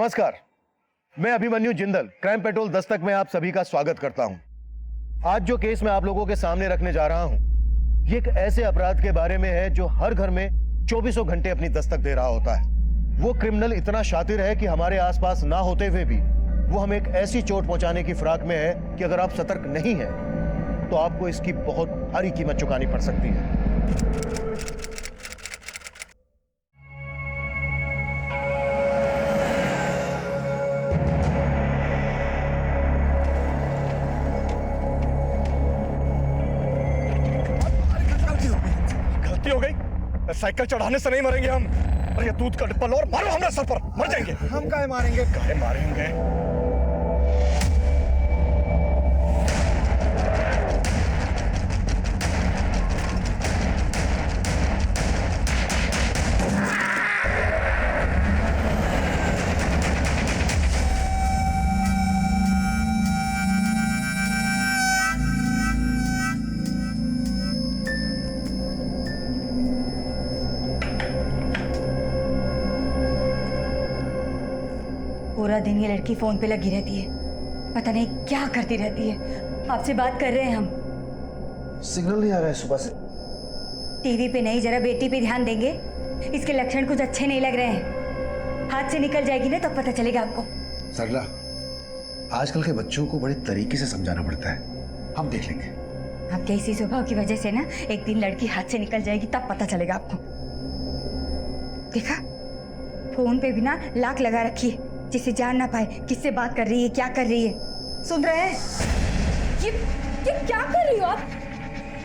नमस्कार, मैं Abhimanyu Jindal crime petrol Dastak में आप सभी का स्वागत करता हूं। आज जो केस मैं आप लोगों के सामने रखने जा रहा हूं, ये एक ऐसे अपराध के बारे में है जो हर घर में 24 घंटे अपनी दस्तक दे रहा होता है। वो क्रिमिनल इतना शातिर है कि हमारे आसपास ना होते हुए भी वो हमें एक ऐसी चोट पहुंचाने की फिराक में है कि अगर आप सतर्क नहीं हैं तो आपको इसकी बहुत भारी कीमत चुकानी पड़ सकती है। साइकिल चढ़ाने से नहीं मरेंगे हम। अरे ये दूध का डिब्बा लो और मारो हमारे सर पर, मर जाएंगे। हम काहे मारेंगे? काहे मारेंगे? पूरा दिन ये लड़की फोन पे लगी रहती है, पता नहीं क्या करती रहती है। आपसे बात कर रहे हैं हम। सिग्नल नहीं आ रहा है सुबह से। टीवी पे नहीं, जरा बेटी पे ध्यान देंगे। इसके लक्षण कुछ अच्छे नहीं लग रहे हैं। हाथ से निकल जाएगी ना तब पता चलेगा आपको। सरला, आजकल के बच्चों को बड़े तरीके से समझाना पड़ता है, हम देख लेंगे। आपके इसी स्वभाव की वजह से ना एक दिन लड़की हाथ से निकल जाएगी, तब पता चलेगा आपको। देखा, फोन पे भी ना लाक लगा रखी है जिसे जान ना पाए किससे बात कर रही है, क्या कर रही है। सुन रहे हैं? ये क्या कर रही हो आप?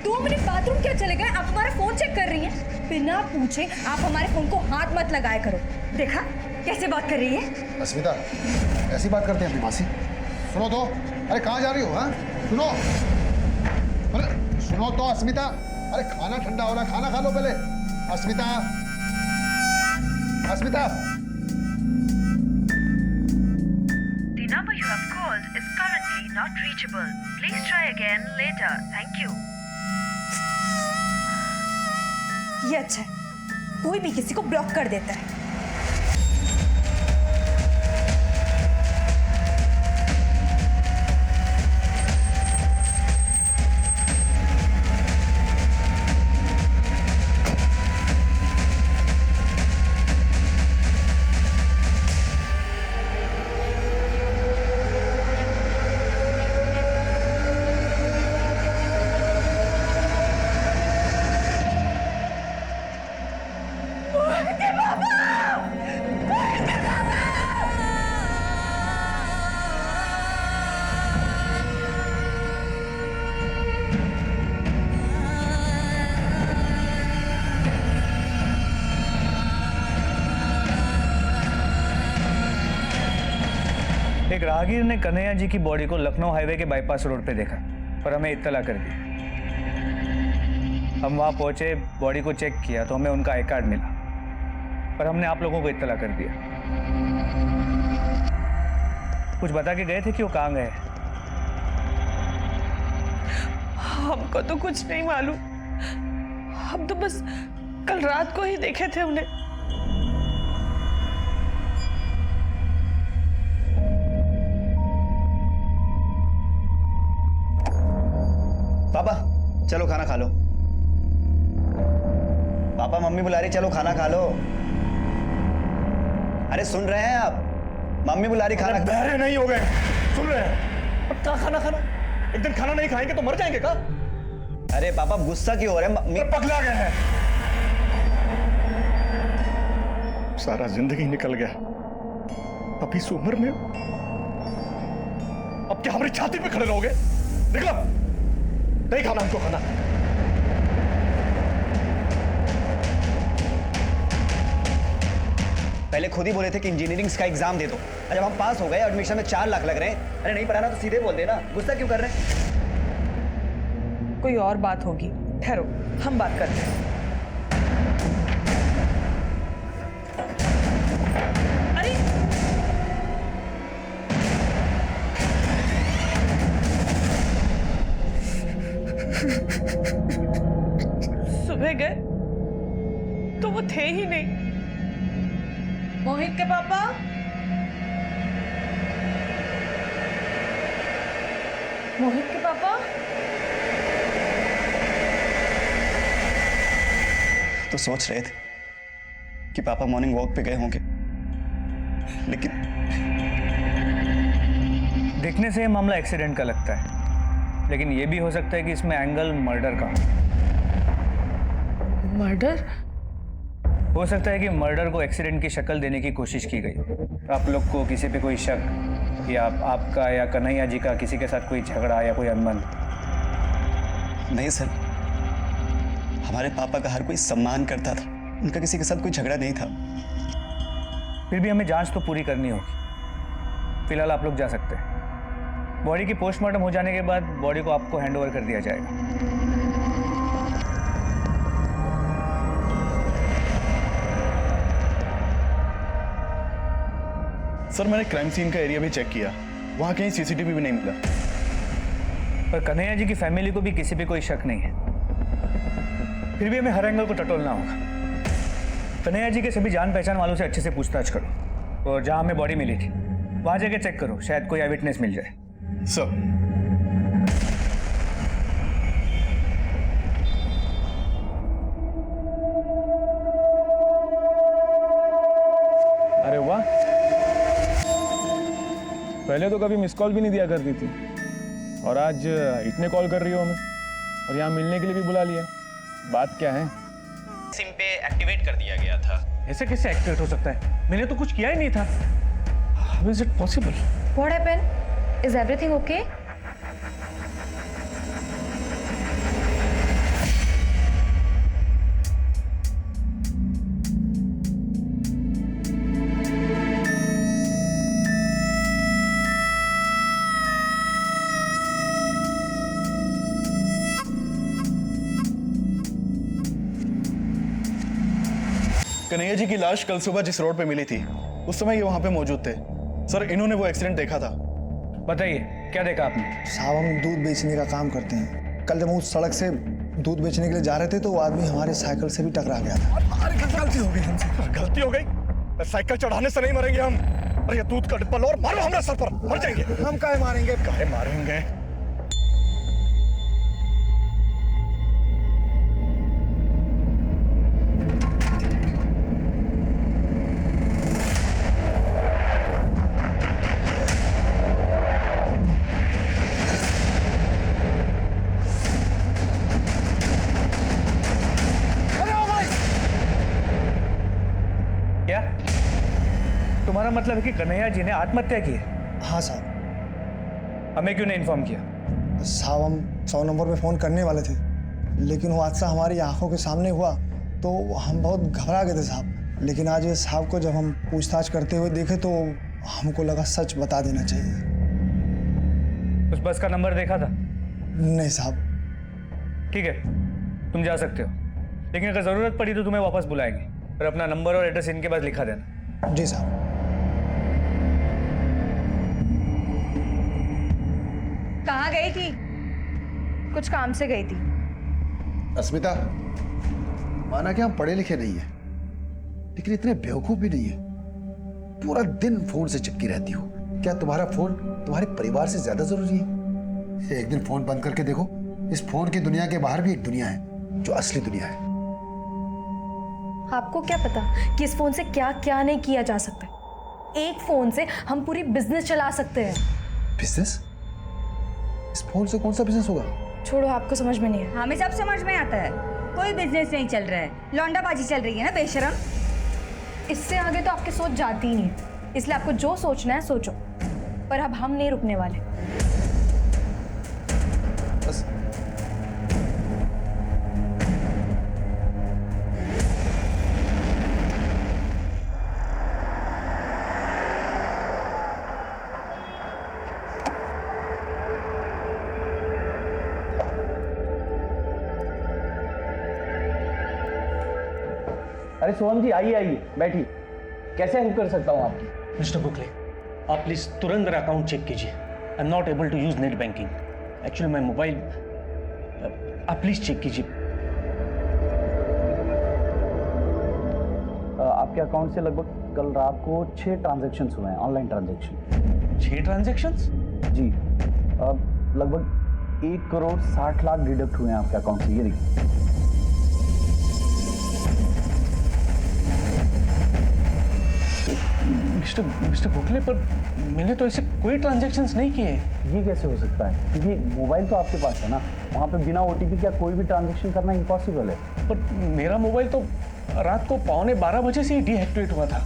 2 मिनट बाथरूम क्या चले गए? आप हमारा फोन चेक कर रही हैं? बिना पूछे आप हमारे फोन को हाथ मत लगाया करो। देखा कैसे बात कर रही है। अस्मिता, ऐसी बात करते हैं अपनी मासी? सुनो तो, अरे कहाँ जा रही हो? हाँ सुनो, अरे सुनो तो अस्मिता, अरे खाना ठंडा हो रहा है, खाना खा लो पहले। अस्मिता, अस्मिता। The number you have called is currently not reachable. Please try again later. Thank you. ये अच्छा है, कोई भी किसी को ब्लॉक कर देता है। एक राहगीर ने कन्हैया जी की बॉडी को लखनऊ हाईवे के बाईपास रोड पे देखा और हमें इत्तला कर दी। हम वहां पहुंचे, बॉडी को चेक किया तो हमें उनका आई कार्ड मिला, पर हमने आप लोगों को इत्तला कर दिया। कुछ बता के गए थे कि वो कहाँ गए? हमको तो कुछ नहीं मालूम, हम तो बस कल रात को ही देखे थे उन्हें। पापा चलो खाना खा लो। पापा मम्मी बुला रही, चलो खाना खा लो। अरे सुन रहे हैं आप? मम्मी बुला रही, खाना। बहरे नहीं हो गए, सुन रहे हैं? अब क्या खाना खाना? एक दिन खाना नहीं खाएंगे तो मर जाएंगे का? अरे पापा गुस्सा क्यों हो रहे हैं? मम्मी पगला गए हैं। सारा जिंदगी निकल गया, अब इस उम्र में अब क्या हमारी छाती पे खड़े रहोगे? निकलो, नहीं खाना हमको खाना। पहले खुद ही बोले थे कि इंजीनियरिंग का एग्जाम दे दो, और जब हम पास हो गए, एडमिशन में 4 लाख लग रहे हैं। अरे नहीं पढ़ाना तो सीधे बोल देना, गुस्सा क्यों कर रहे हैं? कोई और बात होगी, ठहरो हम बात करते हैं। अरे सुबह गए तो वो थे ही नहीं। मोहित के पापा, मोहित के पापा? तो सोच रहे थे कि पापा मॉर्निंग वॉक पे गए होंगे, लेकिन देखने से ये मामला एक्सीडेंट का लगता है, लेकिन ये भी हो सकता है कि इसमें एंगल मर्डर का मर्डर? हो सकता है कि मर्डर को एक्सीडेंट की शक्ल देने की कोशिश की गई हो। आप लोग को किसी पे कोई शक, या आपका या कन्हैया जी का किसी के साथ कोई झगड़ा या कोई अनबन? नहीं सर, हमारे पापा का हर कोई सम्मान करता था, उनका किसी के साथ कोई झगड़ा नहीं था। फिर भी हमें जांच तो पूरी करनी होगी। फिलहाल आप लोग जा सकते हैं। बॉडी की पोस्टमार्टम हो जाने के बाद बॉडी को आपको हैंडओवर कर दिया जाएगा। सर मैंने क्राइम सीन का एरिया भी चेक किया, वहां कहीं सीसीटीवी भी नहीं मिला। पर कन्हैया जी की फैमिली को भी किसी पे कोई शक नहीं है। फिर भी हमें हर एंगल को टटोलना होगा। कन्हैया जी के सभी जान पहचान वालों से अच्छे से पूछताछ करो, और जहां हमें बॉडी मिली थी वहां जाके चेक करो, शायद कोई आईविटनेस मिल जाए। सर अरे वाह, पहले तो कभी मिस कॉल भी नहीं दिया करती थी, और आज इतने कॉल कर रही हो हमें, और यहाँ मिलने के लिए भी बुला लिया। बात क्या है? सिम पे एक्टिवेट कर दिया गया था। ऐसे कैसे एक्टिवेट हो सकता है? मैंने तो कुछ किया ही नहीं था। How is it possible? What happened? Is everything okay? Kanhaiya ji की लाश कल सुबह जिस रोड पे मिली थी, उस समय ये वहां पे मौजूद थे। सर इन्होंने वो एक्सीडेंट देखा था। बताइए, क्या देखा आपने? साहब, हम दूध बेचने का काम करते हैं। कल जब हम उस सड़क से दूध बेचने के लिए जा रहे थे तो वो आदमी हमारे साइकिल से भी टकरा गया था। अरे गलती हो गई हमसे। गलती हो गई? साइकिल चढ़ाने से नहीं मरेंगे हम। अरे ये दूध का डिब्बा लो और मारो हमारे सर पर, मर जाएंगे। हम काहे मारेंगे? काहे मारेंगे? क्या तुम्हारा मतलब है कि कन्हैया जी ने आत्महत्या की है? हाँ साहब। हमें क्यों नहीं इन्फॉर्म किया? साहब, हम 100 नंबर पे फ़ोन करने वाले थे, लेकिन वो हादसा हमारी आंखों के सामने हुआ तो हम बहुत घबरा गए थे साहब। लेकिन आज ये साहब को जब हम पूछताछ करते हुए देखे तो हमको लगा सच बता देना चाहिए। उस बस का नंबर देखा था? नहीं साहब। ठीक है, तुम जा सकते हो, लेकिन अगर ज़रूरत पड़ी तो तुम्हें वापस बुलाएंगे, और अपना नंबर और एड्रेस इनके पास लिखा देना। जी साहब। कहाँ गई थी? कुछ काम से गई थी। अस्मिता, माना कि हम पढ़े लिखे नहीं है, लेकिन इतने बेवकूफ भी नहीं है। पूरा दिन फोन से चिपकी रहती हो। क्या तुम्हारा फोन तुम्हारे परिवार से ज्यादा जरूरी है? एक दिन फोन बंद करके देखो, इस फोन की दुनिया के बाहर भी एक दुनिया है जो असली दुनिया है। आपको क्या पता कि इस फोन से क्या क्या नहीं किया जा सकता। एक फोन से हम पूरी बिजनेस चला सकते हैं। बिजनेस? इस फोन से कौन सा बिजनेस होगा? छोड़ो, आपको समझ में नहीं है। हमें सब समझ में आता है। कोई बिजनेस नहीं चल रहा है, लौंडाबाजी चल रही है ना बेशरम। इससे आगे तो आपकी सोच जाती ही नहीं, इसलिए आपको जो सोचना है सोचो, पर अब हम नहीं रुकने वाले। बस अरे सोहम जी, आइए आइए, बैठिए। कैसे हेल्प कर सकता हूँ आपकी? मिस्टर बुकले, आप प्लीज तुरंत मेरा अकाउंट चेक कीजिए। I am not able to use net banking. Actually मैं मोबाइल, आप प्लीज चेक कीजिए। आपके अकाउंट से लगभग कल रात को 6 ट्रांजैक्शंस हुए हैं, ऑनलाइन ट्रांजैक्शन। 6 ट्रांजैक्शंस? जी। लगभग 1,60,00,000 डिडक्ट हुए हैं आपके अकाउंट से। ये देखिए। मिस्टर गोखले, पर मैंने तो ऐसे कोई ट्रांजैक्शंस नहीं किए। ये कैसे हो सकता है? क्योंकि मोबाइल तो आपके पास है ना, वहाँ पे बिना OTP का कोई भी ट्रांजैक्शन करना इम्पॉसिबल है। पर मेरा मोबाइल तो रात को 11:15 बजे से ही डीएक्टिवेट हुआ था।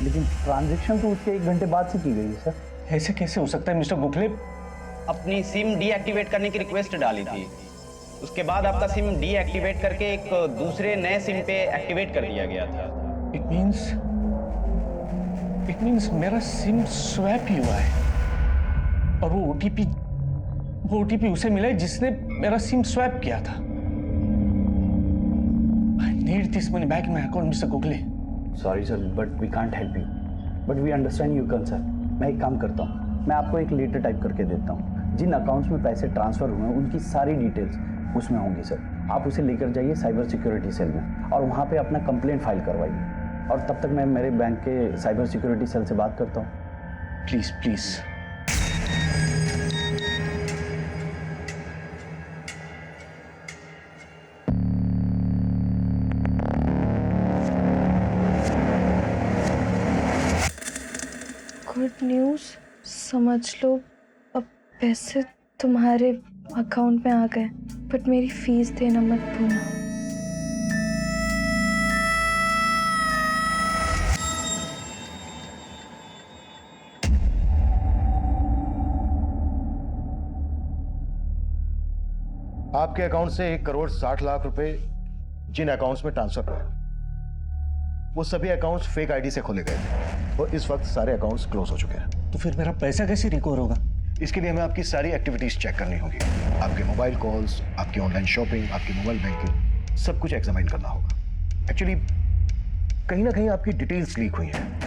लेकिन ट्रांजैक्शन तो उसके 1 घंटे बाद से की गई है सर। ऐसे कैसे हो सकता है मिस्टर गोखले? अपनी सिम डीएक्टिवेट करने की रिक्वेस्ट डाली थी, उसके बाद आपका सिम डीएक्टिवेट करके एक दूसरे नए सिम पे एक्टिवेट कर दिया गया था। इट मीन्स मेरा सिम स्वैप ही हुआ है और वो ओटीपी उसे मिला है जिसने मेरा सिम स्वैप किया था। I need this money back in my account mister Gokhale. Sorry sir, but we can't help you, but we understand your concern. मैं एक काम करता हूँ, मैं आपको एक लेटर टाइप करके देता हूँ। जिन अकाउंट्स में पैसे ट्रांसफर हुए हैं उनकी सारी डिटेल्स उसमें होंगी सर। आप उसे लेकर जाइए साइबर सिक्योरिटी सेल में और वहाँ पे अपना कंप्लेंट फाइल करवाइए। और तब तक मैं मेरे बैंक के साइबर सिक्योरिटी सेल से बात करता हूँ। Please please. गुड न्यूज़, समझ लो अब पैसे तुम्हारे अकाउंट में आ गए, बट मेरी फीस देना मत भूलना। आपके अकाउंट से 1,60,00,000 रुपए जिन अकाउंट्स में ट्रांसफर हुए वो सभी अकाउंट्स फेक आईडी से खोले गए थे और इस वक्त सारे अकाउंट्स क्लोज हो चुके हैं। तो फिर मेरा पैसा कैसे रिकवर होगा? इसके लिए हमें आपकी सारी एक्टिविटीज चेक करनी होगी। आपके मोबाइल कॉल्स, आपकी ऑनलाइन शॉपिंग, आपकी मोबाइल बैंकिंग, सब कुछ एग्जामिन करना होगा। एक्चुअली कहीं ना कहीं आपकी डिटेल्स लीक हुई हैं।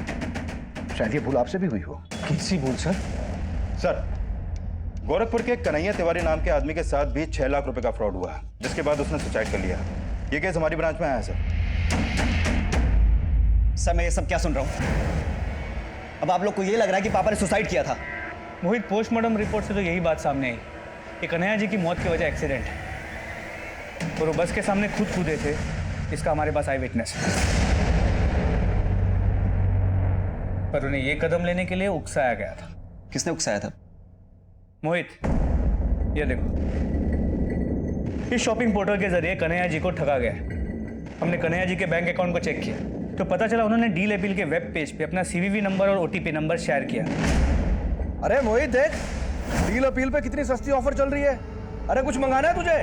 शायद ये भूल आपसे भी हुई हो। कैसी भूल सर? सर, गोरखपुर के कन्हैया तिवारी नाम के आदमी के साथ भी 6 लाख रुपए का फ्रॉड हुआ, जिसके बाद उसने सुसाइड कर लिया। ये केस हमारी ब्रांच में आया है सर। सर, मैं ये सब क्या सुन रहा हूं? अब आप लोग को ये लग रहा है कि पापा ने सुसाइड किया था? मोहित, पोस्टमार्टम रिपोर्ट से तो यही बात सामने आई कि कन्हैया जी की मौत की वजह एक्सीडेंट है और वो बस के सामने खुद कूदे थे। इसका हमारे पास आई विटनेस है, पर उन्हें ये कदम लेने के लिए उकसाया गया था। किसने उकसाया था? मोहित, ये देखो, इस शॉपिंग पोर्टल के जरिए कन्हैया जी को ठगा गया। हमने कन्हैया जी के बैंक अकाउंट को चेक किया तो पता चला उन्होंने डील अपील के वेब पेज पे अपना CVV नंबर और OTP नंबर शेयर किया। अरे मोहित देख, डील अपील पे कितनी सस्ती ऑफर चल रही है। अरे कुछ मंगाना है तुझे?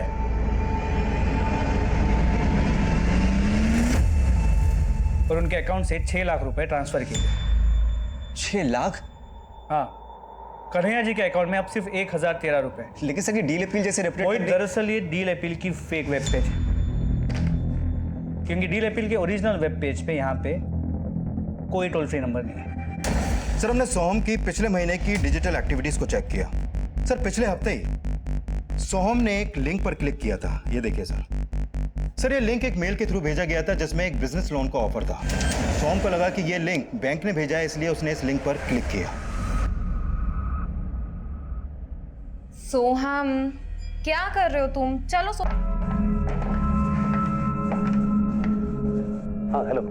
और उनके अकाउंट से 6 लाख रुपए ट्रांसफर किए। 6 लाख? हाँ, कन्हैया जी के अकाउंट में अब सिर्फ 1,013 रुपए। लेकिन सर, ये डील अपील जैसे रेपुटेड, दरअसल ये डील अपील की फेक वेब पेज है, क्योंकि डील अपील के ओरिजिनल वेब पेज पे यहाँ पे कोई टोल फ्री नंबर नहीं है। सर, हमने सोहम की पिछले महीने की डिजिटल एक्टिविटीज को चेक किया। सर, पिछले हफ्ते ही सोहम ने एक लिंक पर क्लिक किया था। ये देखिए सर, ये लिंक एक मेल के थ्रू भेजा गया था जिसमें एक बिजनेस लोन का ऑफर था। सोहम को लगा कि ये लिंक बैंक ने भेजा है, इसलिए उसने इस लिंक पर क्लिक किया। सोहम, क्या कर रहे हो तुम? चलो हाँ हेलो,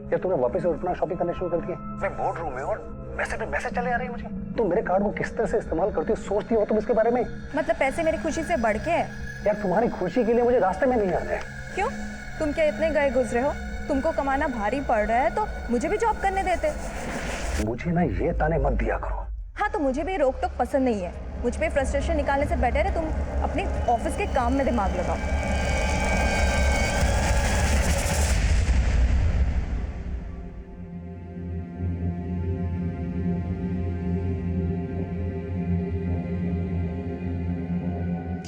क्या तुमने वापस से अपना शॉपिंग करना शुरू कर दिया? मैं बोर्ड रूम में और मैसेज चले आ रही है मुझे। तुम मेरे कार्ड को किस तरह से इस्तेमाल करती हो, सोचती हो तुम इसके बारे में? मतलब पैसे मेरी खुशी से बढ़ के है? यार, तुम्हारी खुशी के लिए मुझे रास्ते में नहीं आना है। क्यों? तुम क्या इतने गए गुजरे हो? तुमको कमाना भारी पड़ रहा है तो मुझे भी जॉब करने देते। मुझे ना ये ताने मत दिया करो। हाँ, तो मुझे भी रोक टोक पसंद नहीं है। मुझ पे फ्रस्ट्रेशन निकालने से बेटर है तुम अपने ऑफिस के काम में दिमाग लगाओ।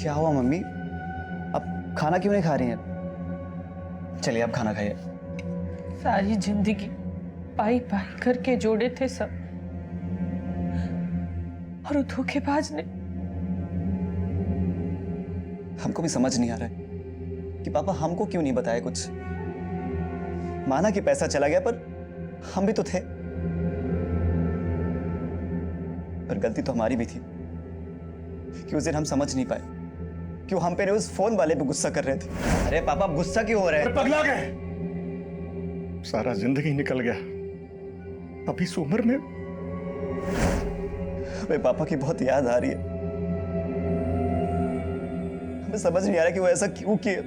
क्या हुआ मम्मी? अब खाना क्यों नहीं खा रही हैं? चलिए आप खाना खाइए। सारी जिंदगी पाई पाई करके जोड़े थे सब, और वो धोखेबाज ने। हमको भी समझ नहीं आ रहा है कि पापा हमको क्यों नहीं बताया कुछ। माना कि पैसा चला गया, पर हम भी तो थे, पर गलती तो हमारी भी थी। कि उस दिन हम समझ नहीं पाए कि वो हम पे उस फोन वाले पे गुस्सा कर रहे थे। अरे पापा गुस्सा क्यों हो रहे हैं? पगला गए, सारा जिंदगी निकल गया अभी इस उम्र में। हमें पापा की बहुत याद आ रही है। हमें समझ नहीं आ रहा कि वो ऐसा क्यों किया।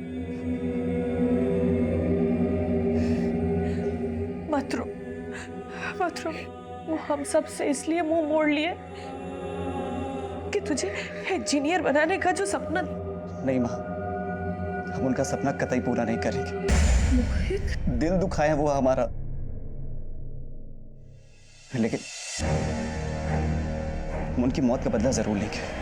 मत रो, मत रो। वो हम सब से इसलिए मुंह मोड़ लिए कि तुझे इंजीनियर बनाने का जो सपना। नहीं माँ, हम उनका सपना कतई पूरा नहीं करेंगे। दिल दुखाया वो हमारा, लेकिन हम उनकी मौत का बदला जरूर लेंगे।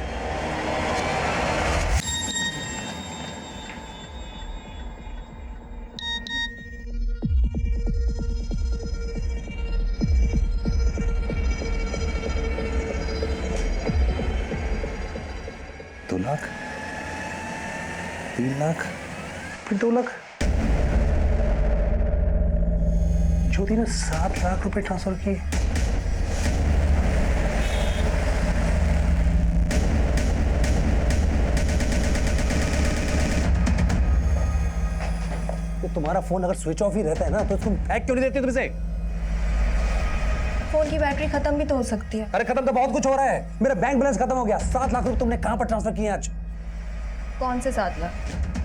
लाख, 3 लाख, फिर 2 लाख। ज्योति ने 7 लाख रुपए ट्रांसफर किए। तो तुम्हारा फोन अगर स्विच ऑफ ही रहता है ना तो तुम फेंक क्यों नहीं देती तुम इसे? फोन की बैटरी खत्म भी तो हो सकती है। अरे खत्म तो बहुत कुछ हो रहा है। मेरा बैंक बैलेंस खत्म हो गया। 7 लाख रुपए तुमने कहां पर ट्रांसफर किए आज? कौन से 7 लाख?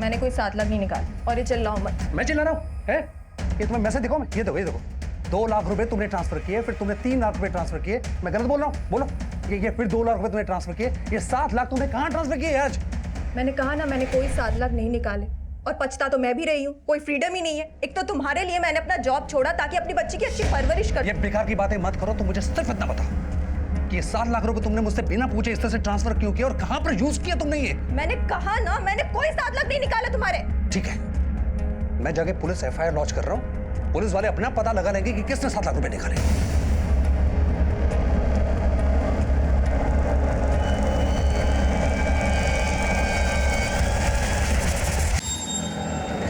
मैंने कोई 7 लाख नहीं निकाले। और ये चिल्लाओ मत। मैं चिल्ला रहा हूं? है ये तुम्हें मैसेज दिखाओ? ये देखो 2 लाख रुपए तुमने ट्रांसफर किए, फिर तुमने 3 लाख रुपए ट्रांसफर किए। मैं गलत बोल रहा हूँ? बोलो। ये फिर 2 लाख रुपए तुमने ट्रांसफर किए। ये 7 लाख तुमने कहां ट्रांसफर किए आज? मैंने कहा ना, मैंने कोई 7 लाख नहीं निकाले। और पछता तो मैं भी रही हूँ। कोई फ्रीडम ही नहीं है। एक तो तुम्हारे लिए मैंने अपना जॉब छोड़ा ताकि अपनी बच्ची की अच्छी परवरिश कर। ये बेकार की बातें मत करो। तुम मुझे सिर्फ इतना बताओ कि ये 7 लाख रुपए तुमने मुझसे बिना पूछे इस तरह से ट्रांसफर क्यों किया और कहां पर यूज किया तुमने ये? मैंने कहा ना, मैंने कोई 7 लाख नहीं निकाला तुम्हारे। ठीक है, मैं जाके पुलिस FIR लॉन्च कर रहा हूँ। पुलिस वाले अपना पता लगा लेंगे कि किसने 7 लाख रुपए निकाले।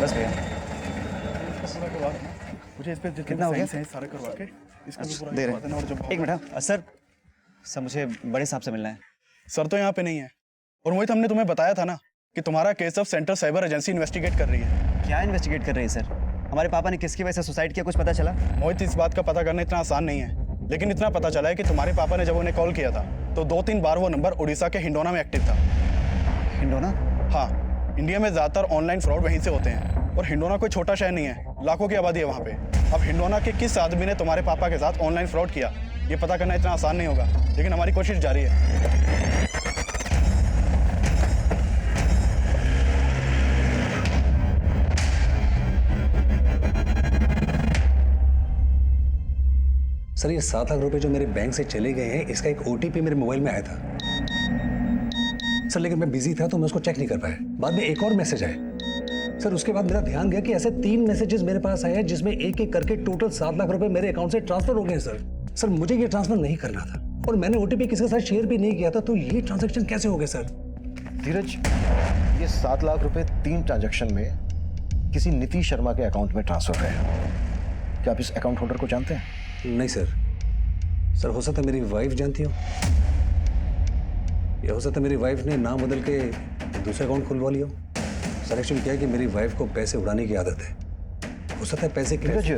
बस भैया, मुझे इस पे कितना हो गया? सारे करवा के इसका भी पूरा दे रहे करवा देना। और जब हैं। एक मिनट सर, मुझे बड़े साहब से मिलना है। सर तो यहाँ पे नहीं है। और मोहित, हमने तुम्हें बताया था ना कि तुम्हारा केस अब सेंट्रल साइबर एजेंसी इन्वेस्टिगेट कर रही है। क्या इन्वेस्टिगेट कर रही है सर? हमारे पापा ने किसकी वजह से सुसाइड किया, कुछ पता चला? मोहित, इस बात का पता करना इतना आसान नहीं है, लेकिन इतना पता चला है कि तुम्हारे पापा ने जब उन्हें कॉल किया था तो 2-3 बार वो नंबर उड़ीसा के हिंडोना में एक्टिव था। हिंडोना? हाँ, इंडिया में ज्यादातर ऑनलाइन फ्रॉड वहीं से होते हैं। और हिंडोना कोई छोटा शहर नहीं है, लाखों की आबादी है वहाँ पे। अब हिंडोना के किस आदमी ने तुम्हारे पापा के साथ ऑनलाइन फ्रॉड किया, ये पता करना इतना आसान नहीं होगा, लेकिन हमारी कोशिश जारी है। सर, ये 7 लाख रुपए जो मेरे बैंक से चले गए हैं, इसका एक OTP मेरे मोबाइल में आया था सर, लेकिन मैं बिजी था तो मैं उसको चेक नहीं कर पाया। बाद में एक और मैसेज आया सर, उसके बाद मेरा ध्यान गया कि ऐसे 3 मैसेजेस मेरे पास आए हैं जिसमें एक एक करके टोटल 7 लाख रुपए मेरे अकाउंट से ट्रांसफर हो गए सर, मुझे ये ट्रांसफर नहीं करना था और मैंने OTP किसी के साथ शेयर भी नहीं किया था, तो ये ट्रांजैक्शन कैसे हो गए सर? धीरज, ये 7 लाख रुपए 3 ट्रांजैक्शन में किसी नीतीश शर्मा के अकाउंट में ट्रांसफर हुए हैं। क्या आप इस अकाउंट होल्डर को जानते हैं? नहीं सर, हो सकता है मेरी वाइफ जानती हो, या हो सकता है मेरी वाइफ ने नाम बदल के दूसरा अकाउंट खुलवा लिया हो। सर, एक्चुअली क्या है कि मेरी वाइफ को पैसे उड़ाने की आदत है। हो सकता है पैसे की। धीरज,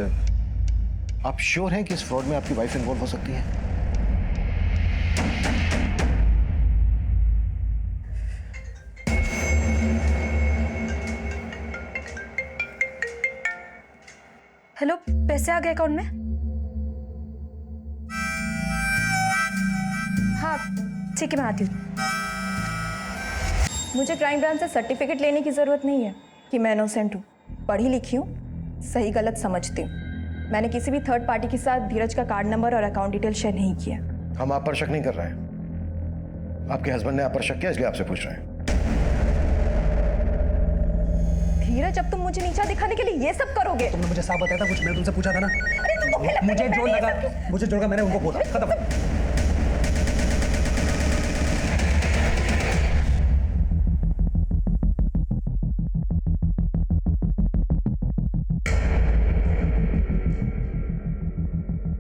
आप श्योर हैं कि इस फ्रॉड में आपकी वाइफ इन्वॉल्व हो सकती है? हेलो, पैसे आ गए अकाउंट में? हाँ ठीक है, मैं आती हूँ। मुझे क्राइम ब्रांच से सर्टिफिकेट लेने की जरूरत नहीं है कि मैं इनोसेंट हूँ। पढ़ी लिखी हूँ, सही गलत समझती हूँ। मैंने किसी भी थर्ड पार्टी के साथ धीरज का कार्ड नंबर और अकाउंट डिटेल शेयर नहीं किया। हम आप पर शक नहीं कर रहे हैं, आपके हस्बैंड ने आप पर शक किया इसलिए आपसे पूछ रहे हैं। धीरज, अब तुम मुझे नीचा दिखाने के लिए ये सब करोगे? तुमने मुझे साफ बताया था कुछ, मैंने तुमसे पूछा था ना। अरे तुमको फिर मुझे जो लगा मैंने उनको बोला, खत्म।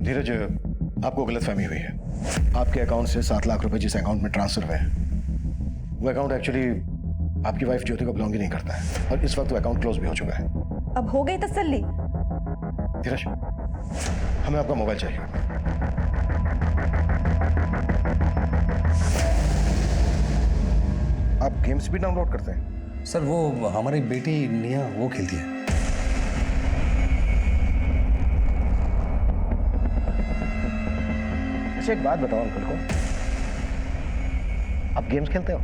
धीरज, आपको गलतफहमी हुई है। आपके अकाउंट से 7 लाख रुपए जिस अकाउंट में ट्रांसफर हुए हैं वो अकाउंट एक्चुअली आपकी वाइफ ज्योति को बिलोंग ही नहीं करता है और इस वक्त वो अकाउंट क्लोज भी हो चुका है। अब हो गई तसल्ली? धीरज, हमें आपका मोबाइल चाहिए। आप गेम्स भी डाउनलोड करते हैं? सर वो हमारी बेटी निया वो खेलती है। अच्छा एक बात बताओ अंकल को, आप गेम्स खेलते हो?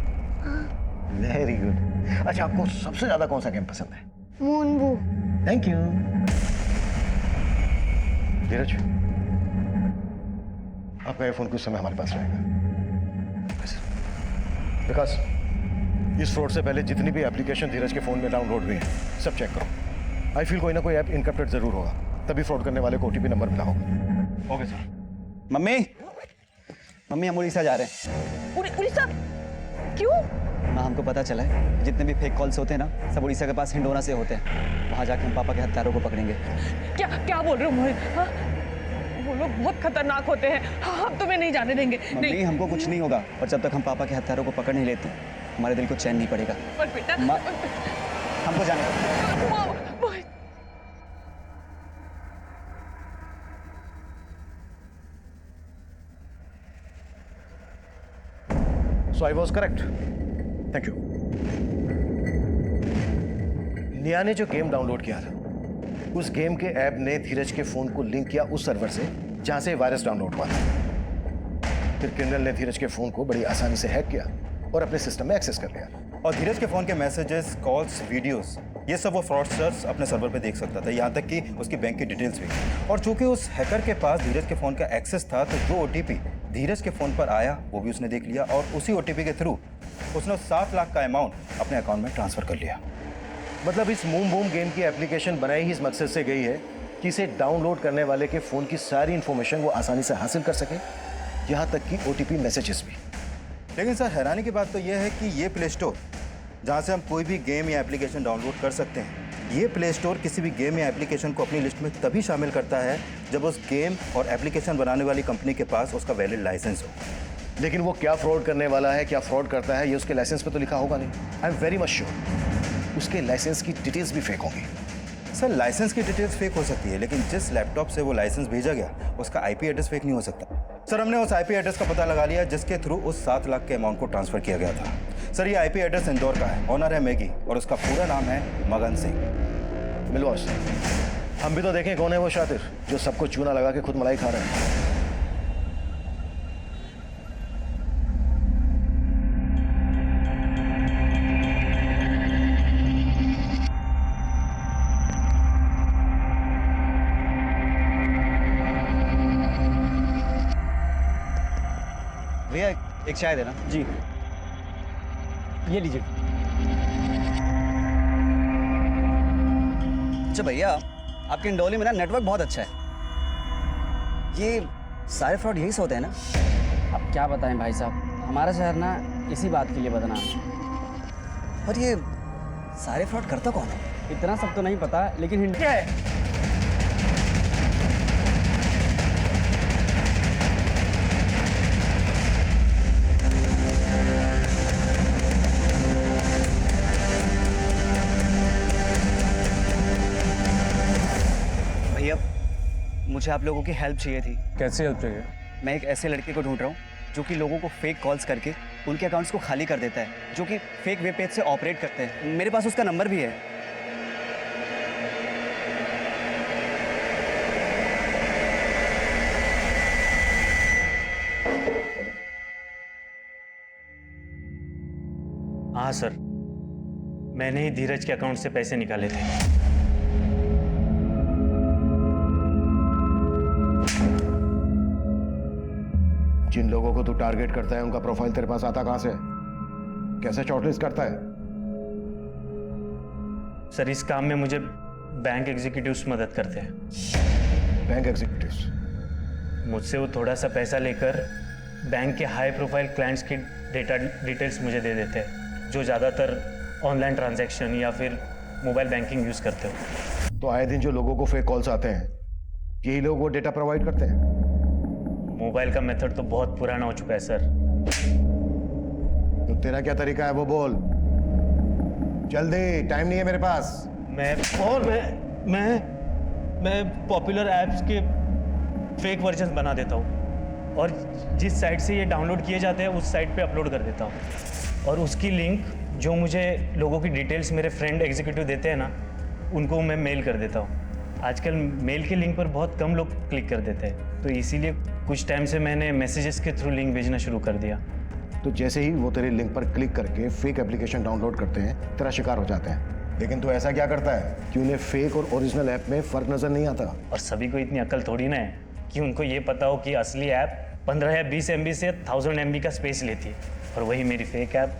Very good. अच्छा आपको सबसे ज्यादा कौन सा गेम पसंद है? मूनबू। Thank you. धीरज, आपका ये फोन कुछ समय हमारे पास रहेगा विकास, इस फ्रॉड से पहले जितनी भी एप्लीकेशन धीरज के फोन में डाउनलोड हुई है सब चेक करो। आई फील कोई ना कोई ऐप इनकप्टेड जरूर होगा, तभी फ्रॉड करने वाले को ओटीपी नंबर मिला होगा। Okay sir. मम्मी, मम्मी हम उड़ीसा जा रहे हैं। उड़ीसा क्यों? माँ हमको पता चला है जितने भी फेक कॉल्स होते हैं ना सब उड़ीसा के पास हिंडोना से होते हैं। वहाँ जाके हम पापा के हत्यारों को पकड़ेंगे। क्या क्या बोल रहे हो मोहित? हाँ? वो लोग बहुत खतरनाक होते हैं, हाँ, हम तुम्हें नहीं जाने देंगे। मम्मी हमको कुछ नहीं होगा, पर जब तक हम पापा के हत्यारों को पकड़ नहीं लेते हमारे दिल को चैन नहीं पड़ेगा। पर बेटा हमको जाने दो। मोहित So I was correct. Thank you. निया ने जो गेम डाउनलोड किया था उस गेम के ऐप ने धीरज के फोन को लिंक किया उस सर्वर से जहां से वायरस डाउनलोड हुआ था। फिर क्रिमिनल ने धीरज के फोन को बड़ी आसानी से हैक किया और अपने सिस्टम में एक्सेस कर लिया। और धीरज के फोन के मैसेजेस, कॉल्स, वीडियोस ये सब वो फ्रॉडस्टर्स अपने सर्वर पे देख सकता था, यहाँ तक कि उसकी बैंक की डिटेल्स भी। और चूंकि उस हैकर के पास धीरज के फोन का एक्सेस था तो जो ओटीपी धीरज के फोन पर आया वो भी उसने देख लिया और उसी ओटीपी के थ्रू उसने 7 लाख का अमाउंट अपने अकाउंट में ट्रांसफर कर लिया। मतलब इस मूम बूम गेम की एप्लीकेशन बनाई ही इस मकसद से गई है कि इसे डाउनलोड करने वाले के फोन की सारी इंफॉर्मेशन वो आसानी से हासिल कर सके, यहाँ तक कि ओटीपी मैसेजेस भी। लेकिन सर हैरानी की बात तो यह है कि ये प्ले स्टोर जहाँ से हम कोई भी गेम या एप्लीकेशन डाउनलोड कर सकते हैं, ये प्ले स्टोर किसी भी गेम या एप्लीकेशन को अपनी लिस्ट में तभी शामिल करता है जब उस गेम और एप्लीकेशन बनाने वाली कंपनी के पास उसका वैलिड लाइसेंस हो। लेकिन वो क्या फ्रॉड करने वाला है, क्या फ्रॉड करता है, ये उसके लाइसेंस पे तो लिखा होगा नहीं। I am very much sure उसके लाइसेंस की डिटेल्स भी फेक होंगी। सर लाइसेंस की डिटेल्स फेक हो सकती है, लेकिन जिस लैपटॉप से वो लाइसेंस भेजा गया उसका आईपी एड्रेस फेक नहीं हो सकता। सर हमने उस आईपी एड्रेस का पता लगा लिया जिसके थ्रू उस 7 लाख के अमाउंट को ट्रांसफर किया गया था। सर ये आईपी एड्रेस इंदौर का है, ऑनर है मैगी और उसका पूरा नाम है मगन सिंह। मिलवास, हम भी तो देखें कौन है वो शातिर जो सबको चूना लगा के खुद मलाई खा रहा है। भैया एक चाय देना। जी ये लीजिए। अच्छा भैया आपके इंडोली में ना नेटवर्क बहुत अच्छा है, ये सारे फ्रॉड यही से होते हैं ना? अब क्या बताएं भाई साहब, हमारा शहर ना इसी बात के लिए बदनाम है। और ये सारे फ्रॉड करता कौन है? इतना सब तो नहीं पता, लेकिन हिंट क्या है? भैया मुझे आप लोगों की हेल्प चाहिए थी। कैसे हेल्प चाहिए? मैं एक ऐसे लड़के को ढूंढ रहा हूँ जो कि लोगों को फेक कॉल्स करके उनके अकाउंट्स को खाली कर देता है, जो कि फेक वेब पेज से ऑपरेट करते हैं। मेरे पास उसका नंबर भी है। हाँ सर, मैंने ही धीरज के अकाउंट से पैसे निकाले थे। जिन लोगों को तू टारगेट करता है उनका प्रोफाइल तेरे पास आता कहां से है? कैसे शॉर्टलिस्ट करता है? सर इस काम में मुझे बैंक एग्जीक्यूटिव्स मदद करते हैं। Bank executives? मुझसे वो थोड़ा सा पैसा लेकर बैंक के हाई प्रोफाइल क्लाइंट्स की डिटेल्स मुझे दे देते हैं, जो ज़्यादातर ऑनलाइन ट्रांजैक्शन या फिर मोबाइल बैंकिंग यूज़ करते हो। तो आए दिन जो लोगों को फेक कॉल्स आते हैं यही लोग वो डेटा प्रोवाइड करते हैं? मोबाइल का मेथड तो बहुत पुराना हो चुका है सर। तो तेरा क्या तरीका है वो बोल, जल्दी, टाइम नहीं है मेरे पास। मैं पॉपुलर ऐप्स के फेक वर्जन बना देता हूँ और जिस साइट से ये डाउनलोड किए जाते हैं उस साइट पे अपलोड कर देता हूँ और उसकी लिंक जो मुझे लोगों की डिटेल्स मेरे फ्रेंड एग्जीक्यूटिव देते हैं ना, उनको मैं मेल कर देता हूँ। आजकल मेल के लिंक पर बहुत कम लोग क्लिक कर देते हैं, तो इसीलिए कुछ टाइम से मैंने मैसेजेस के थ्रू लिंक भेजना शुरू कर दिया। तो जैसे ही वो तेरे लिंक पर क्लिक करके फेक एप्लीकेशन डाउनलोड करते हैं, तेरा शिकार हो जाते हैं। लेकिन तू ऐसा क्या करता है कि उन्हें फेक और ओरिजिनल ऐप में फर्क नजर नहीं आता? और सभी को इतनी अकल थोड़ी ना है कि उनको ये पता हो कि असली ऐप 15 या 20 MB से 1000 MB का स्पेस लेती है और वही मेरी फेक ऐप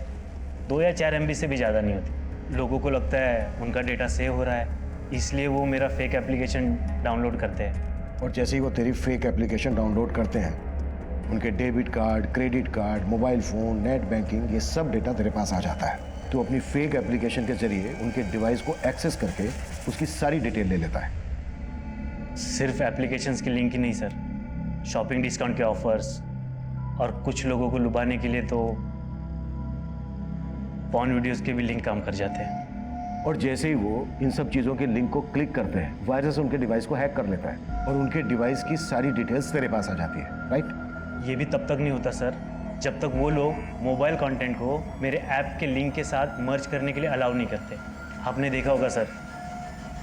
2 या 4 MB से भी ज़्यादा नहीं होती। लोगों को लगता है उनका डेटा सेव हो रहा है, इसलिए वो मेरा फेक एप्लीकेशन डाउनलोड करते हैं। और जैसे ही वो तेरी फेक एप्लीकेशन डाउनलोड करते हैं, उनके debit card, credit card, mobile phone, net banking, ये सब डेटा तेरे पास आ जाता है। तो अपनी फेक एप्लीकेशन के जरिए उनके डिवाइस को एक्सेस करके उसकी सारी डिटेल ले लेता है। सिर्फ एप्लीकेशंस की लिंक ही नहीं सर, शॉपिंग डिस्काउंट के ऑफर्स और कुछ लोगों को लुभाने के लिए तो पॉर्न वीडियोस के भी लिंक काम कर जाते हैं। और जैसे ही वो इन सब चीज़ों के लिंक को क्लिक करते हैं, वायरस उनके डिवाइस को हैक कर लेता है और उनके डिवाइस की सारी डिटेल्स तेरे पास आ जाती है, राइट? ये भी तब तक नहीं होता सर जब तक वो लोग मोबाइल कंटेंट को मेरे ऐप के लिंक के साथ मर्ज करने के लिए अलाउ नहीं करते। आपने देखा होगा सर,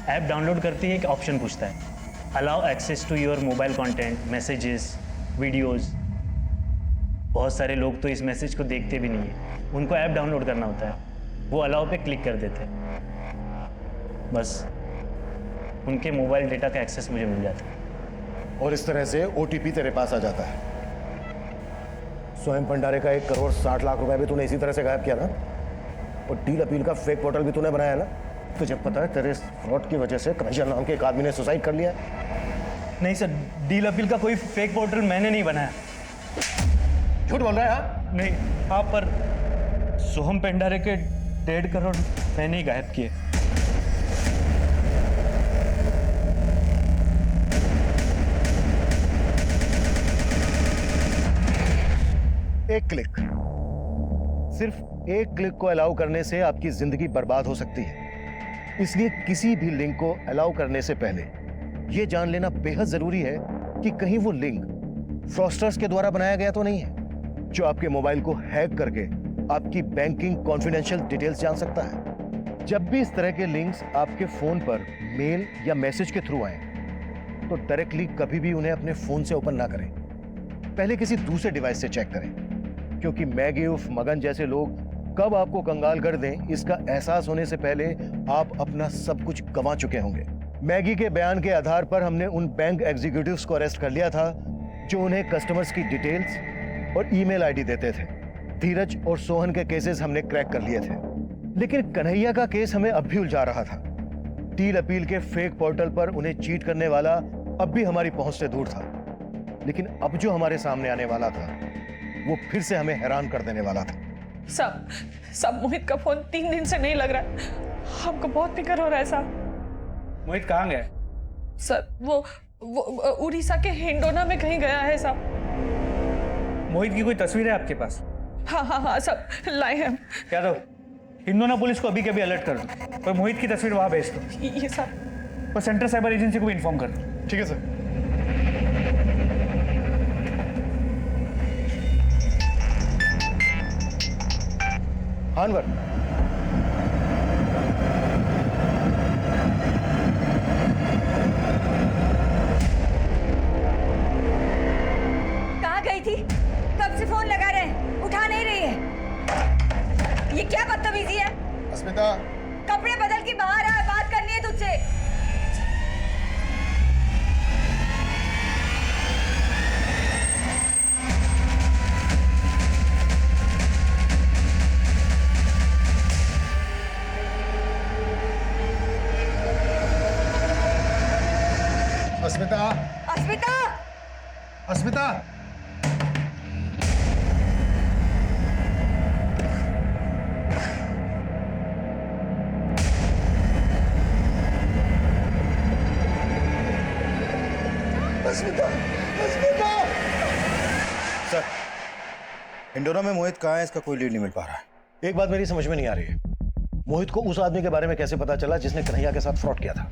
ऐप डाउनलोड करते ही एक ऑप्शन पूछता है, allow access to your mobile content, messages, videos. बहुत सारे लोग तो इस मैसेज को देखते भी नहीं है, उनको ऐप डाउनलोड करना होता है, वो अलाउ पे क्लिक कर देते हैं, बस उनके मोबाइल डेटा का एक्सेस मुझे मिल जाता है। और इस तरह से OTP तेरे पास आ जाता है। स्वयं भंडारे का 1 करोड़ 60 लाख रुपए भी तूने इसी तरह से गायब किया ना, और डील अपील का फेक पोर्टल भी तूने बनाया ना। तुझे पता है तेरे फ्रॉड की वजह से कमिश्नर नाम के एक आदमी ने सुसाइड कर लिया? नहीं सर, डील अपील का कोई फेक पोर्टल मैंने नहीं बनाया। झूठ बोल रहा है? हाँ नहीं, हाँ पर सोहम भंडारे के 1.5 करोड़ मैंने ही गायब किए। एक क्लिक, सिर्फ एक क्लिक को अलाउ करने से आपकी जिंदगी बर्बाद हो सकती है। इसलिए किसी भी लिंक को अलाउ करने से पहले यह जान लेना बेहद जरूरी है कि कहीं वो लिंक फ्रॉस्टर्स के द्वारा बनाया गया तो नहीं है, जो आपके मोबाइल को हैक करके आपकी बैंकिंग कॉन्फिडेंशियल डिटेल्स जान सकता है। जब भी इस तरह के लिंक्स आपके फोन पर मेल या मैसेज के थ्रू आए, तो डायरेक्टली कभी भी उन्हें अपने फोन से ओपन ना करें, पहले किसी दूसरे डिवाइस से चेक करें, क्योंकि मैगी उर्फ मगन जैसे लोग कब आपको कंगाल कर दें, इसका एहसास होने से पहले आप अपना सब कुछ गंवा चुके होंगे। मैगी के बयान के आधार पर हमने उन बैंक एग्जीक्यूटिव्स को अरेस्ट कर लिया था जो उन्हें कस्टमर्स की डिटेल्स और ईमेल आईडी देते थे। धीरज और सोहन के केसेस हमने क्रैक कर लिए थे, लेकिन कन्हैया का केस हमें अब भी उलझा रहा था। डील अपील के फेक पोर्टल पर उन्हें चीट करने वाला अब भी हमारी पहुंच से दूर था, लेकिन अब जो हमारे सामने आने वाला था वो फिर से हमें हैरान कर देने वाला था। सब मोहित का फोन 3 दिन से नहीं लग रहा है, हमको बहुत फिक्र हो रहा है साहब। मोहित कहाँ गया? सर वो उड़ीसा के हिंडोना में कहीं गया है साहब। मोहित की कोई तस्वीर है आपके पास? हाँ सब लाए हैं। क्या दो, हिंडोना पुलिस को अभी के अभी अलर्ट कर दो और मोहित की तस्वीर वहां भेज दो। ये सब और सेंट्रल साइबर एजेंसी को भी इन्फॉर्म कर दो। ठीक है सर। अनवर, कहाँ गई थी? कब से फोन लगा रहे हैं, उठा नहीं रही है। ये क्या बदतमीजी है? अस्मिता, कपड़े बदल के बाहर आ, बात करनी है तुझसे। अस्मिता, अस्मिता, अस्मिता, अस्मिता, अस्मिता। सर, हिंडोना में मोहित कहाँ है, इसका कोई लीड नहीं मिल पा रहा है। एक बात मेरी समझ में नहीं आ रही है, मोहित को उस आदमी के बारे में कैसे पता चला जिसने कन्हैया के साथ फ्रॉड किया था?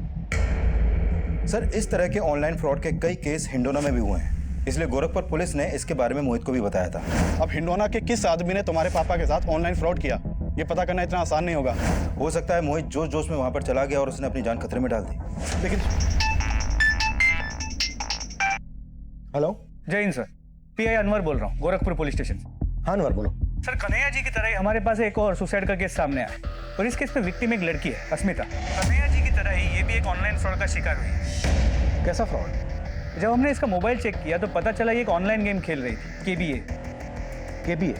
सर, इस तरह के ऑनलाइन फ्रॉड के कई केस हिंडोना में भी हुए हैं, इसलिए गोरखपुर पुलिस ने इसके बारे में मोहित को भी बताया था। अब हिंडोना के किस आदमी ने तुम्हारे पापा के साथ ऑनलाइन फ्रॉड किया, ये पता करना इतना आसान नहीं होगा। हो सकता है मोहित जोश जोश में वहां पर चला गया और उसने अपनी जान खतरे में डाल दी। लेकिन हेलो, जय हिंद सर, पीआई अनवर बोल रहा हूँ, गोरखपुर पुलिस स्टेशन। हाँ अनवर बोलो। सर, कन्हैया जी की तरह ही हमारे पास एक और सुसाइड का केस सामने आया और इस केस में विक्टिम एक लड़की है, अस्मिता। कन्हैया जी की तरह ही ये भी एक ऑनलाइन फ्रॉड का शिकार हुई है। कैसा फ्रॉड? जब हमने इसका मोबाइल चेक किया तो पता चला ये एक ऑनलाइन गेम खेल रही थी, केबीए।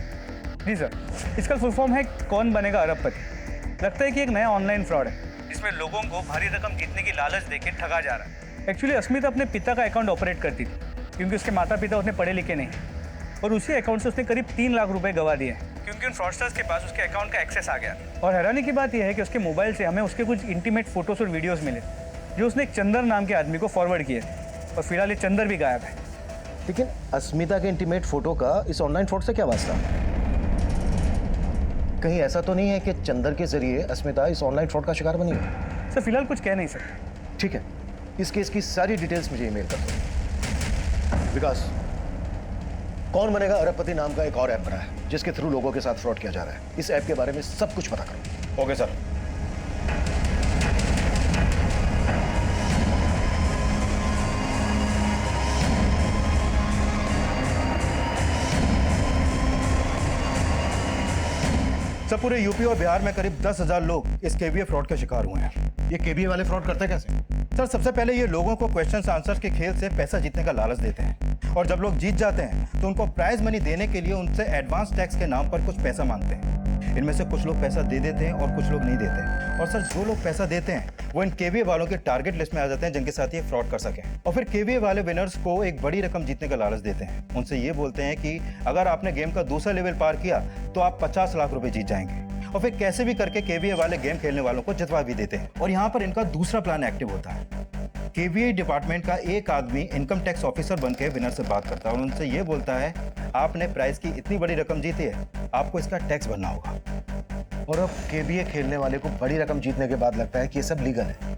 जी सर, इसका फुल फॉर्म है कौन बनेगा अरबपति। लगता है कि एक नया ऑनलाइन फ्रॉड है जिसमें लोगों को भारी रकम जीतने की लालच देके ठगा जा रहा है। एक्चुअली अस्मिता अपने पिता का अकाउंट ऑपरेट करती थी क्योंकि उसके माता पिता उतने पढ़े लिखे नहीं, और उसी अकाउंट से उसने करीब 3 लाख रुपए गवा दिए क्योंकि उन फ्रॉडस्टर्स के पास उसके अकाउंट का एक्सेस आ गया। और हैरानी की बात यह है कि उसके मोबाइल से हमें उसके कुछ इंटीमेट फोटोज और वीडियोस मिले जो उसने एक चंदर नाम के आदमी को फॉरवर्ड किए थे, और फिलहाल ये चंदर भी गायब है। लेकिन अस्मिता के इंटीमेट फोटो का इस ऑनलाइन फ्रॉड से क्या वास्ता? कहीं ऐसा तो नहीं है कि चंदर के जरिए अस्मिता इस ऑनलाइन फ्रॉड का शिकार बनी हो? सर, फिलहाल कुछ कह नहीं सकते। ठीक है, इस केस की सारी डिटेल्स मुझे ईमेल कर दो। विकास, कौन बनेगा अरबपति नाम का एक और ऐप बना है जिसके थ्रू लोगों के साथ फ्रॉड किया जा रहा है। इस ऐप के बारे में सब कुछ पता करो। Okay sir. सर, पूरे यूपी और बिहार में करीब 10,000 लोग इस केबीए फ्रॉड के शिकार हुए हैं। ये केबीए वाले फ्रॉड करते कैसे? सर, सबसे पहले ये लोगों को क्वेश्चन आंसर्स के खेल से पैसा जीतने का लालच देते हैं, और जब लोग जीत जाते हैं तो उनको प्राइज मनी देने के लिए उनसे एडवांस टैक्स के नाम पर कुछ पैसा मांगते हैं। इनमें से कुछ लोग पैसा दे देते हैं और कुछ लोग नहीं देते। और सर, जो लोग पैसा देते हैं वो इन केबीए वालों के टारगेट लिस्ट में आ जाते हैं जिनके साथ ये फ्रॉड कर सकें। और फिर केबीए वाले विनर्स को एक बड़ी रकम जीतने का लालच देते हैं। उनसे ये बोलते हैं कि अगर आपने गेम का दूसरा लेवल पार किया तो आप 50 लाख रुपए जीत जाएंगे, और फिर कैसे भी करके केबीए वाले गेम खेलने वालों को जितवा भी देते हैं। और यहाँ पर इनका दूसरा प्लान एक्टिव होता है। केबीए डिपार्टमेंट का एक आदमी इनकम टैक्स ऑफिसर बनकर विनर से बात करता है और उनसे ये बोलता है, आपने प्राइज की इतनी बड़ी रकम जीती है, आपको इसका टैक्स भरना होगा। और अब केबीए खेलने वाले को बड़ी रकम जीतने के बाद लगता है कि ये सब लीगल है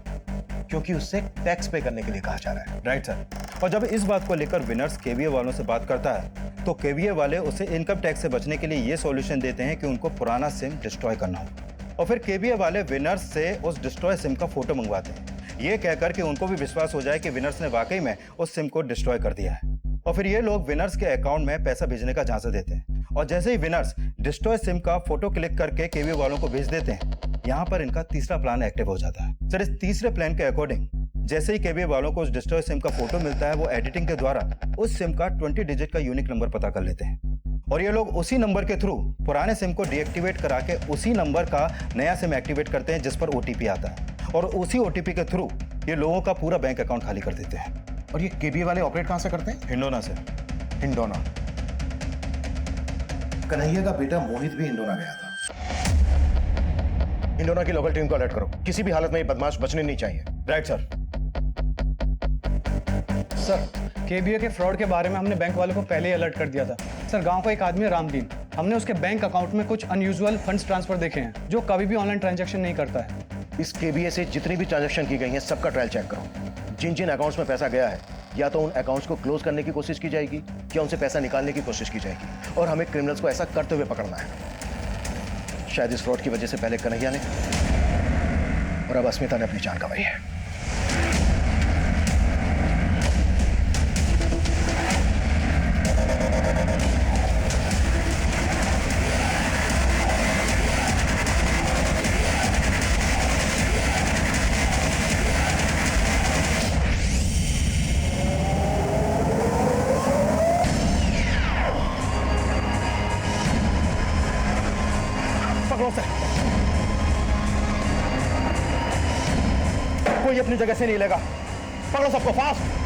क्योंकि उससे टैक्स पे करने के लिए कहा जा रहा है। Right sir. और जब इस बात को लेकर विनर्स केबीए वालों से बात करता है तो केबीए वाले उसे इनकम टैक्स से बचने के लिए ये सॉल्यूशन देते हैं कि उनको पुराना सिम डिस्ट्रॉय करना होगा, और फिर केबीए वाले विनर्स से उस डिस्ट्रॉय सिम का फोटो मंगवाते हैं, ये कहकर कि उनको भी विश्वास हो जाए कि विनर्स ने वाकई में उस सिम को डिस्ट्रॉय कर दिया है। और फिर ये लोग विनर्स के अकाउंट में पैसा भेजने का झांसा देते हैं, और जैसे ही विनर्स डिस्ट्रॉय सिम का फोटो क्लिक करके केबीए वालों को भेज देते हैं, यहाँ पर इनका तीसरा प्लान एक्टिव हो जाता है। सर, इस तीसरे प्लान के अकॉर्डिंग जैसे ही केबीए वालों को उस डिस्ट्रॉय सिम का फोटो मिलता है, वो एडिटिंग के द्वारा उस सिम का 20 डिजिट का यूनिक नंबर पता कर लेते हैं, और ये लोग उसी नंबर के थ्रू पुराने सिम को डीएक्टिवेट करा के उसी नंबर का नया सिम एक्टिवेट करते हैं जिस पर ओटीपी आता है, और उसी ओटीपी के थ्रू ये लोगों का पूरा बैंक अकाउंट खाली कर देते हैं। और ये केबीए वाले ऑपरेट कहां से करते हैं? हिंडोना से। हिंडोना। कन्हैया का बेटा मोहित भी हिंडोना गया था। हिंडोना की लोकल टीम को अलर्ट करो, किसी भी हालत में ये बदमाश बचने नहीं चाहिए। Right sir. सर, केबीए के फ्रॉड के बारे में हमने बैंक वालों को पहले ही अलर्ट कर दिया था। सर, गांव का एक आदमी है रामदीन, हमने उसके बैंक अकाउंट में कुछ अनयूजुअल फंड्स ट्रांसफर देखे हैं जो कभी भी ऑनलाइन ट्रांजैक्शन नहीं करता है। इस केबीए से जितनी भी ट्रांजैक्शन की गई हैं सबका ट्रायल चेक करो। जिन जिन अकाउंट्स में पैसा गया है या तो उन अकाउंट्स को क्लोज करने की कोशिश की जाएगी या उनसे पैसा निकालने की कोशिश की जाएगी, और हमें क्रिमिनल्स को ऐसा करते हुए पकड़ना है। शायद इस फ्रॉड की वजह से पहले कन्हैया ने और अब अस्मिता ने अपनी जान गंवाई है। कोई अपनी जगह से नहीं लेगा, पकड़ो सबको फास्ट।